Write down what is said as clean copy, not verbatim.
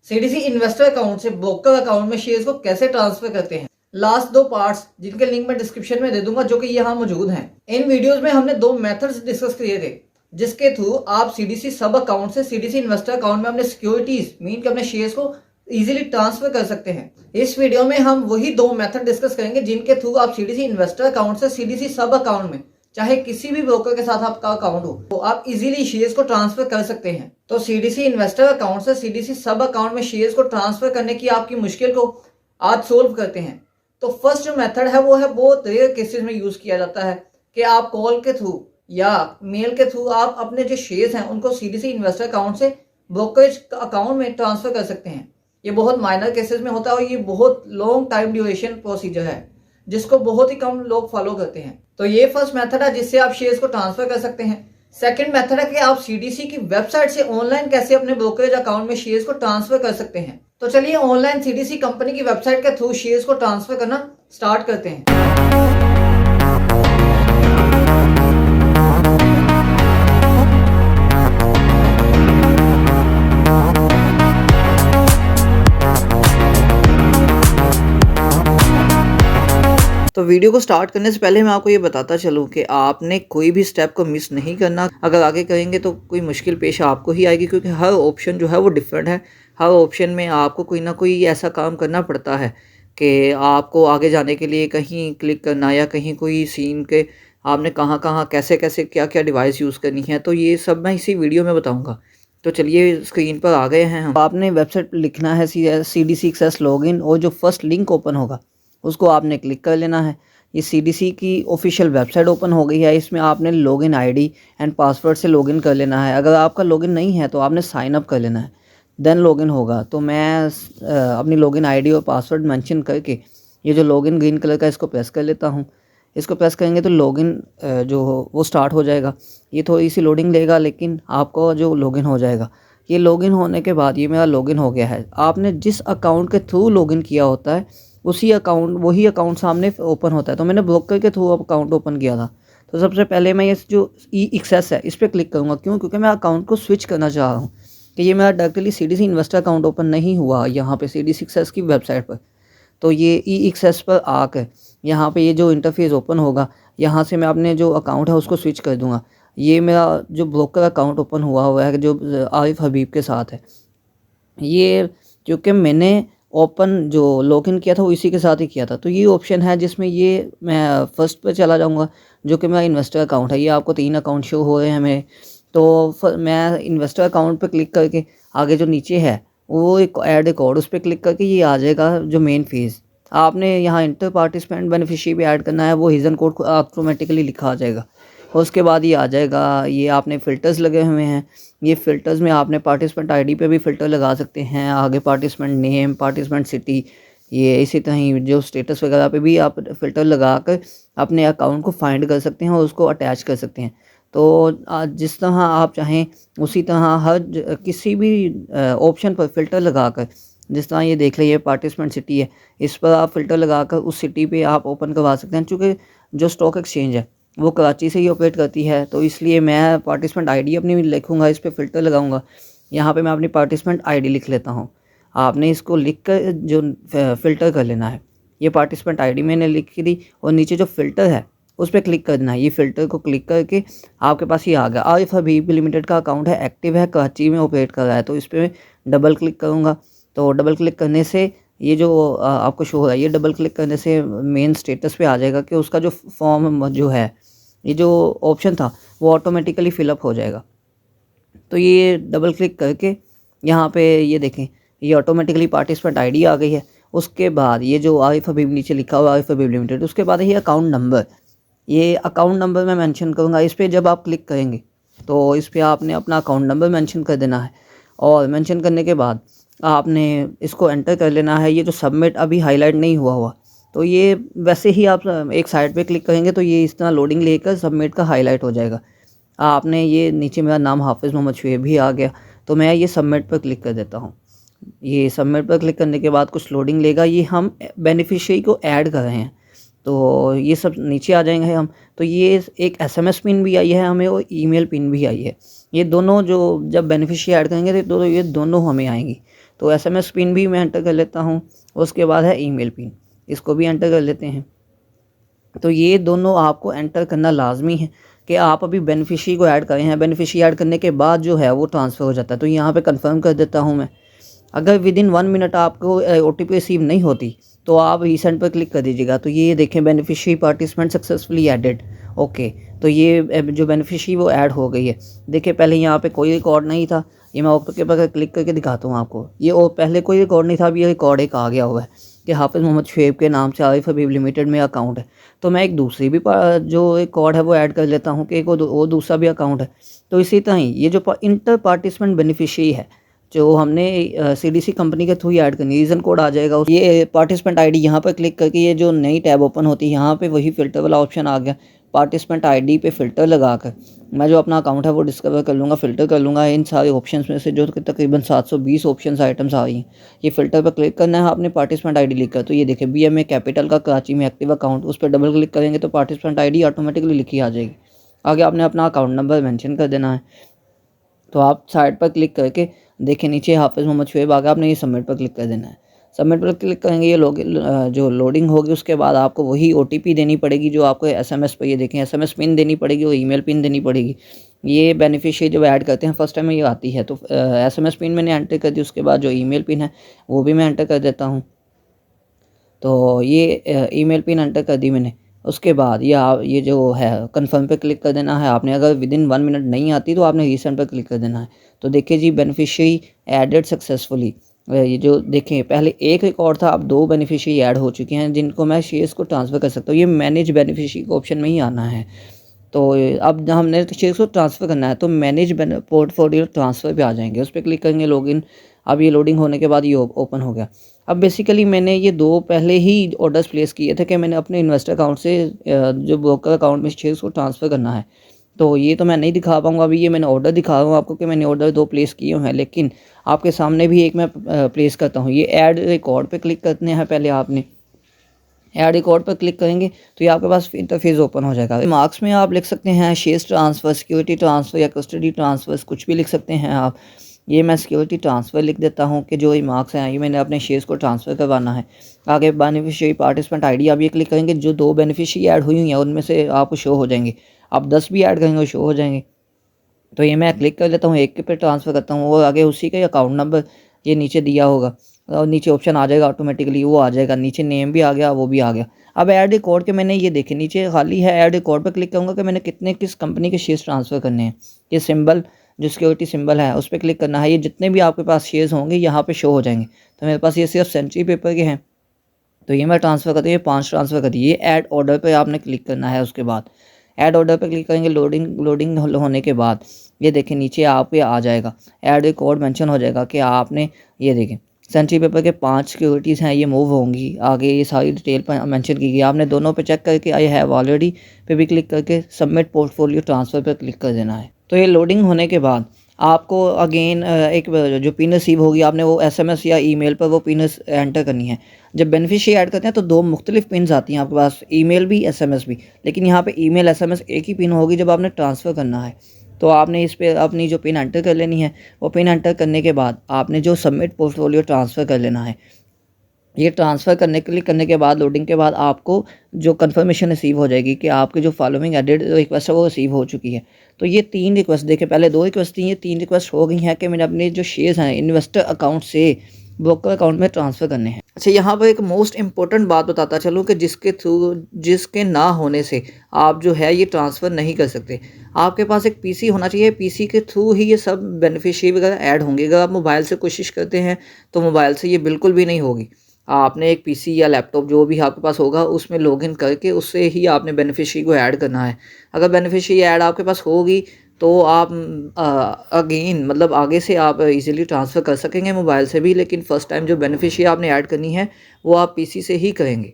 CDC investor account से broker account में shares को कैसे ट्रांसफर करते हैं। लास्ट दो पार्ट्स जिनके लिंक मैं डिस्क्रिप्शन में दे दूंगा, जो कि यहाँ मौजूद हैं। इन वीडियोस में हमने दो मेथड्स डिस्कस किए थे जिसके थ्रू आप सीडीसी सब अकाउंट से सीडीसी इन्वेस्टर अकाउंट में अपने सिक्योरिटीज मीन के अपने शेयर्स को इजीली ट्रांसफर कर सकते हैं। इस वीडियो में हम वही दो मेथड डिस्कस करेंगे जिनके थ्रू आप सीडीसी इन्वेस्टर अकाउंट से सीडीसी सब अकाउंट में, चाहे किसी भी ब्रोकर के साथ आपका अकाउंट हो, तो आप इजीली शेयर्स को ट्रांसफर कर सकते हैं। तो सीडीसी इन्वेस्टर अकाउंट से सीडीसी सब अकाउंट में शेयर्स को ट्रांसफर करने की आपकी मुश्किल को आज सोल्व करते हैं। तो फर्स्ट जो मेथड है वो है बहुत रेयर केसेस में यूज किया जाता है कि आप कॉल के थ्रू या मेल के थ्रू आप अपने जो शेयर्स हैं उनको सीडीसी इन्वेस्टर अकाउंट से ब्रोकरेज अकाउंट में ट्रांसफर कर सकते हैं। ये बहुत माइनर केसेस में होता है और ये बहुत लॉन्ग टाइम ड्यूरेशन प्रोसीजर है जिसको बहुत ही कम लोग फॉलो करते हैं। तो ये फर्स्ट मेथड है जिससे आप शेयर्स को ट्रांसफर कर सकते हैं। सेकंड मेथड है कि आप सीडीसी की वेबसाइट से ऑनलाइन कैसे अपने ब्रोकरेज अकाउंट में शेयर्स को ट्रांसफर कर सकते हैं। तो चलिए ऑनलाइन सीडीसी कंपनी की वेबसाइट के थ्रू शेयर्स को ट्रांसफर करना स्टार्ट करते हैं। तो वीडियो को स्टार्ट करने से पहले मैं आपको ये बताता चलूँ कि आपने कोई भी स्टेप को मिस नहीं करना। अगर आगे करेंगे तो कोई मुश्किल पेश आपको ही आएगी, क्योंकि हर ऑप्शन जो है वो डिफरेंट है। हर ऑप्शन में आपको कोई ना कोई ऐसा काम करना पड़ता है कि आपको आगे जाने के लिए कहीं क्लिक करना या कहीं कोई सीन के आपने कहाँ कहाँ कैसे कैसे क्या क्या डिवाइस यूज़ करनी है, तो ये सब मैं इसी वीडियो में बताऊँगा। तो चलिए स्क्रीन पर आ गए हैं हम। आपने वेबसाइट पर लिखना है CDC एक्सेस लॉगिन, और जो फर्स्ट लिंक ओपन होगा उसको आपने क्लिक कर लेना है। ये सीडीसी की ऑफिशियल वेबसाइट ओपन हो गई है। इसमें आपने लॉगिन आईडी एंड पासवर्ड से लॉगिन कर लेना है। अगर आपका लॉगिन नहीं है तो आपने साइन अप कर लेना है, देन लॉगिन होगा। तो मैं अपनी लॉगिन आईडी और पासवर्ड मेंशन करके ये जो लॉगिन ग्रीन कलर का इसको प्रेस कर लेता हूँ। इसको प्रेस करेंगे तो लॉगिन जो वो स्टार्ट हो जाएगा। ये थोड़ी सी लोडिंग लेगा लेकिन आपको जो लॉगिन हो जाएगा। ये लॉगिन होने के बाद ये मेरा लॉगिन हो गया है। आपने जिस अकाउंट के थ्रू लॉगिन किया होता है वही अकाउंट सामने ओपन होता है। तो मैंने ब्रोकर के थ्रू अकाउंट ओपन किया था। तो सबसे पहले मैं ये जो एक्सेस है इस पर क्लिक करूँगा। क्यों? क्योंकि मैं अकाउंट को स्विच करना चाह रहा हूँ कि ये मेरा directly CDC investor account open नहीं हुआ यहाँ पे सीडीसी एक्सेस की वेबसाइट पर। तो ये एक्सेस पर आकर यहाँ पे ये जो इंटरफेस ओपन होगा, यहाँ से मैं अपने जो अकाउंट है उसको स्विच कर दूँगा। ये मेरा जो ब्रोकर अकाउंट ओपन हुआ है जो आरिफ हबीब के साथ है, ये क्योंकि मैंने ओपन जो लॉगिन किया था वो इसी के साथ ही किया था। तो ये ऑप्शन है जिसमें ये मैं फर्स्ट पे चला जाऊंगा जो कि मेरा इन्वेस्टर अकाउंट है। ये आपको 3 अकाउंट शो हो रहे हैं मेरे। तो मैं इन्वेस्टर अकाउंट पे क्लिक करके आगे जो नीचे है वो एक ऐड कोड, उस पर क्लिक करके ये आ जाएगा जो मेन फीस। आपने यहाँ इंटर पार्टिसिपेंट बेनिफिशियरी भी ऐड करना है, वो हिजन कोड ऑटोमेटिकली लिखा आ जाएगा। और उसके बाद ये आ जाएगा। ये आपने फ़िल्टर्स लगे हुए हैं। ये फ़िल्टर्स में आपने पार्टिसिपेंट आईडी पे भी फ़िल्टर लगा सकते हैं, आगे पार्टिसिपेंट नेम, पार्टिसिपेंट सिटी, ये इसी तरह ही जो स्टेटस वगैरह पे भी आप फ़िल्टर लगा कर अपने अकाउंट को फाइंड कर सकते हैं और उसको अटैच कर सकते हैं। तो जिस तरह आप चाहें उसी तरह किसी भी ऑप्शन पर फ़िल्टर लगा कर, जिस तरह ये देख लीजिए पार्टिसिपेंट सिटी है, इस पर आप फ़िल्टर लगा कर उस सिटी पे आप ओपन करवा सकते हैं। चूँकि जो स्टॉक एक्सचेंज है वो कराची से ही ऑपरेट करती है, तो इसलिए मैं पार्टिसिपेंट आईडी अपनी लिखूंगा, इस पर फ़िल्टर लगाऊंगा। यहाँ पे मैं अपनी पार्टिसिपेंट आईडी लिख लेता हूँ। आपने इसको लिख कर जो फ़िल्टर कर लेना है। ये पार्टिसिपेंट आईडी मैंने लिख दी और नीचे जो फ़िल्टर है उस पर क्लिक कर देना है। ये फ़िल्टर को क्लिक करके आपके पास ये आ गया। आरिफ हबीब लिमिटेड का अकाउंट है, एक्टिव है, कराची में ऑपरेट कर रहा है। तो इस पर डबल क्लिक करूँगा। तो डबल क्लिक करने से ये जो आपको शो हो रहा है, ये डबल क्लिक करने से मेन स्टेटस पे आ जाएगा कि उसका जो फॉर्म जो है, ये जो ऑप्शन था वो ऑटोमेटिकली फिलअप हो जाएगा। तो ये डबल क्लिक करके यहाँ पे ये देखें, ये ऑटोमेटिकली पार्टिसिपेंट आईडी आ गई है। उसके बाद ये जो आरिफ हबीब नीचे लिखा हुआ आरिफ हबीब लिमिटेड, उसके बाद ये अकाउंट नंबर, ये अकाउंट नंबर मैं मेंशन करूँगा। इस पर जब आप क्लिक करेंगे तो इस पर आपने अपना अकाउंट नंबर मेंशन कर देना है, और मेंशन करने के बाद आपने इसको एंटर कर लेना है। ये जो सबमिट अभी हाईलाइट नहीं हुआ, तो ये वैसे ही आप एक साइड पे क्लिक करेंगे तो ये इस तरह लोडिंग लेकर सबमिट का हाईलाइट हो जाएगा। आपने ये नीचे मेरा नाम हाफिज़ मोहम्मद शुएब भी आ गया, तो मैं ये सबमिट पर क्लिक कर देता हूँ। ये सबमिट पर क्लिक करने के बाद कुछ लोडिंग लेगा। ये हम बेनिफिशियरी को ऐड कर रहे हैं, तो ये सब नीचे आ जाएंगे हम। तो ये एक SMS पिन भी आई है हमें और ईमेल पिन भी आई है। ये दोनों जो जब बेनिफिशियरी ऐड करेंगे तो ये दोनों हमें आएंगी। तो SMS पिन भी मैं एंटर कर लेता हूँ। उसके बाद है ईमेल पिन, इसको भी एंटर कर लेते हैं। तो ये दोनों आपको एंटर करना लाजमी है कि आप अभी बेनिफिशरी को ऐड करें हैं। बेनिफिशरी ऐड करने के बाद जो है वो ट्रांसफ़र हो जाता है। तो यहाँ पे कंफर्म कर देता हूँ मैं। अगर विदिन 1 मिनट आपको OTP रिसीव नहीं होती तो आप रीसेंड पर क्लिक कर दीजिएगा। तो ये देखें beneficiary participant successfully added. Okay, तो ये जो बेनिफिशरी वो ऐड हो गई है। देखिए पहले यहाँ पे कोई रिकॉर्ड नहीं था। ये मैं ओके पर क्लिक करके दिखाता हूँ आपको। ये पहले कोई रिकॉर्ड नहीं था, अभी ये रिकॉर्ड एक आ गया हुआ है कि हाफिज़ मोहम्मद शुएब के नाम से आरिफ हबीब लिमिटेड में अकाउंट है। तो मैं एक दूसरी भी जो एक कोड है वो ऐड कर लेता हूँ कि वो दूसरा भी अकाउंट है। तो इसी तरह ही ये जो इंटर पार्टिसिपेंट बेनिफिशरी है जो हमने CDC कंपनी के थ्रू ऐड करनी है, रीज़न कोड आ जाएगा। ये पार्टिसिपेंट आईडी यहाँ पर क्लिक करके ये जो नई टैब ओपन होती है यहाँ पे वही फ़िल्टर वाला ऑप्शन आ गया। पार्टिसिपेंट आईडी पे फ़िल्टर लगाकर मैं जो अपना अकाउंट है वो डिस्कवर कर लूँगा, फ़िल्टर कर लूँगा इन सारे ऑप्शंस में से जो कि तकरीबन 720 ऑप्शंस आइटम्स आ रही हैं। ये फ़िल्टर पर क्लिक करना है आपने पार्टिसिपेंट आईडी लिखकर। तो ये देखिए BMA कैपिटल का कराची में एक्टिव अकाउंट, उस पर डबल क्लिक करेंगे तो पार्टिसिपेंट आईडी ऑटोमेटिकली लिखी आ जाएगी। आगे आपने अपना अकाउंट नंबर मेंशन कर देना है। तो आप साइड पर क्लिक करके देखिए नीचे हाफिज़ मोहम्मद शुएब आ गया, आपने ये सबमिट पर क्लिक कर देना है। सबमिट पर क्लिक करेंगे ये जो लोडिंग होगी उसके बाद आपको वही OTP देनी पड़ेगी जो आपको SMS पर, ये देखें SMS पिन देनी पड़ेगी और ईमेल पिन देनी पड़ेगी। ये बेनिफिशियरी जब ऐड करते हैं फर्स्ट टाइम ये आती है। तो SMS पिन मैंने एंटर कर दी, उसके बाद जो ईमेल पिन है वो भी मैं एंटर कर देता हूँ। तो ये ईमेल पिन एंटर कर दी मैंने। उसके बाद ये जो है कन्फर्म पे क्लिक कर देना है आपने। अगर विदिन 1 मिनट नहीं आती तो आपने रीसेंड पर क्लिक कर देना है। तो देखिए जी बेनिफिशियरी एडेड सक्सेसफुली। ये जो देखें पहले एक रिकॉर्ड था, अब 2 बेनिफिशियरी ऐड हो चुके हैं जिनको मैं शेयर्स को ट्रांसफ़र कर सकता हूँ। ये मैनेज बेनिफिशियरी के ऑप्शन में ही आना है। तो अब हमने शेयर्स को ट्रांसफ़र करना है तो मैनेज पोर्टफोलियो ट्रांसफ़र पे आ जाएंगे, उस पर क्लिक करेंगे लॉगिन। अब ये लोडिंग होने के बाद ये ओपन हो गया। अब बेसिकली मैंने ये 2 पहले ही ऑर्डर्स प्लेस किए थे कि मैंने अपने इन्वेस्टर अकाउंट से जो ब्रोकर अकाउंट में शेयर्स को ट्रांसफ़र करना है। तो ये तो मैं नहीं दिखा पाऊँगा अभी, ये मैंने ऑर्डर दिखा रहा हूँ आपको कि मैंने ऑर्डर 2 प्लेस किए हुए हैं। लेकिन आपके सामने भी एक मैं प्लेस करता हूँ। ये ऐड रिकॉर्ड पे क्लिक करने हैं पहले आपने। ऐड रिकॉर्ड पर क्लिक करेंगे तो ये आपके पास इंटरफेस ओपन हो जाएगा। मार्क्स में आप लिख सकते हैं शेयर्स ट्रांसफ़र, सिक्योरिटी ट्रांसफ़र या कस्टडी ट्रांसफ़र, कुछ भी लिख सकते हैं आप। ये मैं सिक्योरिटी ट्रांसफ़र लिख देता हूँ कि जो मार्क्स हैं ये मैंने अपने शेयर्स को ट्रांसफ़र करवाना है। आगे बेनिफिशियरी पार्टिसिपेंट आईडी आप ये क्लिक करेंगे, जो 2 बेनिफिशियरी ऐड हुई हैं उनमें से आपको शो हो जाएंगे। आप 10 भी ऐड करेंगे वो शो हो जाएंगे। तो ये मैं क्लिक कर लेता हूँ, एक के पे ट्रांसफ़र करता हूँ और आगे उसी का अकाउंट नंबर ये नीचे दिया होगा और नीचे ऑप्शन आ जाएगा ऑटोमेटिकली, वो आ जाएगा नीचे, नेम भी आ गया वो भी आ गया। अब ऐड रिकॉर्ड के मैंने ये देखे नीचे खाली है, ऐड रिकॉर्ड पर क्लिक करूँगा कि मैंने किस कंपनी के शेयर्स ट्रांसफ़र करने हैं। ये सिंबल जो सिक्योरिटी सिंबल है उस पर क्लिक करना है। ये जितने भी आपके पास शेयर्स होंगे यहाँ पे शो हो जाएंगे। तो मेरे पास ये सिर्फ सेंचुरी पेपर के हैं तो ये मैं ट्रांसफ़र करता हूँ, ये 5 ट्रांसफ़र कर दिए। ऐड ऑर्डर पे आपने क्लिक करना है। उसके बाद ऐड ऑर्डर पे क्लिक करेंगे, लोडिंग होने के बाद ये देखें नीचे आप पे आ जाएगा, ऐड रिकॉर्ड मेंशन हो जाएगा कि आपने ये देखें सेंचुरी पेपर के 5 सिक्योरिटीज़ हैं ये मूव होंगी। आगे ये सारी डिटेल पर मेंशन की गई। आपने दोनों पे चेक करके आई हैव ऑलरेडी पे भी क्लिक करके सबमिट पोर्टफोलियो ट्रांसफ़र पर क्लिक कर देना है। तो ये लोडिंग होने के बाद आपको अगेन एक जो पिन रिसीव होगी आपने वो SMS या ईमेल पर वो पिन एंटर करनी है। जब बेनिफिशियरी ऐड करते हैं तो 2 मुख्तलिफ पिन्स आती हैं आपके पास, ईमेल भी SMS भी। लेकिन यहाँ पे ईमेल SMS एक ही पिन होगी जब आपने ट्रांसफ़र करना है। तो आपने इस पर अपनी जो पिन एंटर कर लेनी है। वो पिन एंटर करने के बाद आपने जो सबमिट पोर्टफोलियो ट्रांसफ़र कर लेना है। ये ट्रांसफ़र करने के बाद लोडिंग के बाद आपको जो कंफर्मेशन रिसीव हो जाएगी कि आपके जो फॉलोइंग एडेड रिक्वेस्ट है वो रिसीव हो चुकी है। तो ये 3 रिक्वेस्ट देखें, पहले 2 रिक्वेस्ट थी, ये 3 रिक्वेस्ट हो गई हैं कि मैंने अपने जो शेयर्स हैं इन्वेस्टर अकाउंट से ब्रोकर अकाउंट में ट्रांसफ़र करने हैं। अच्छा, यहाँ पर एक मोस्ट इंपॉर्टेंट बात बताता चलूँ कि जिसके ना होने से आप जो है ये ट्रांसफ़र नहीं कर सकते। आपके पास एक PC होना चाहिए, PC के थ्रू ही ये सब बेनिफिशियरी वगैरह ऐड होंगे। अगर आप मोबाइल से कोशिश करते हैं तो मोबाइल से ये बिल्कुल भी नहीं होगी। आपने एक PC या लैपटॉप जो भी आपके पास होगा उसमें लॉगिन करके उससे ही आपने बेनिफिशियरी को ऐड करना है। अगर बेनिफिशियरी ऐड आपके पास होगी तो आप अगेन मतलब आगे से आप इजीली ट्रांसफ़र कर सकेंगे मोबाइल से भी। लेकिन फ़र्स्ट टाइम जो बेनिफिशियरी आपने ऐड करनी है वो आप PC से ही करेंगे।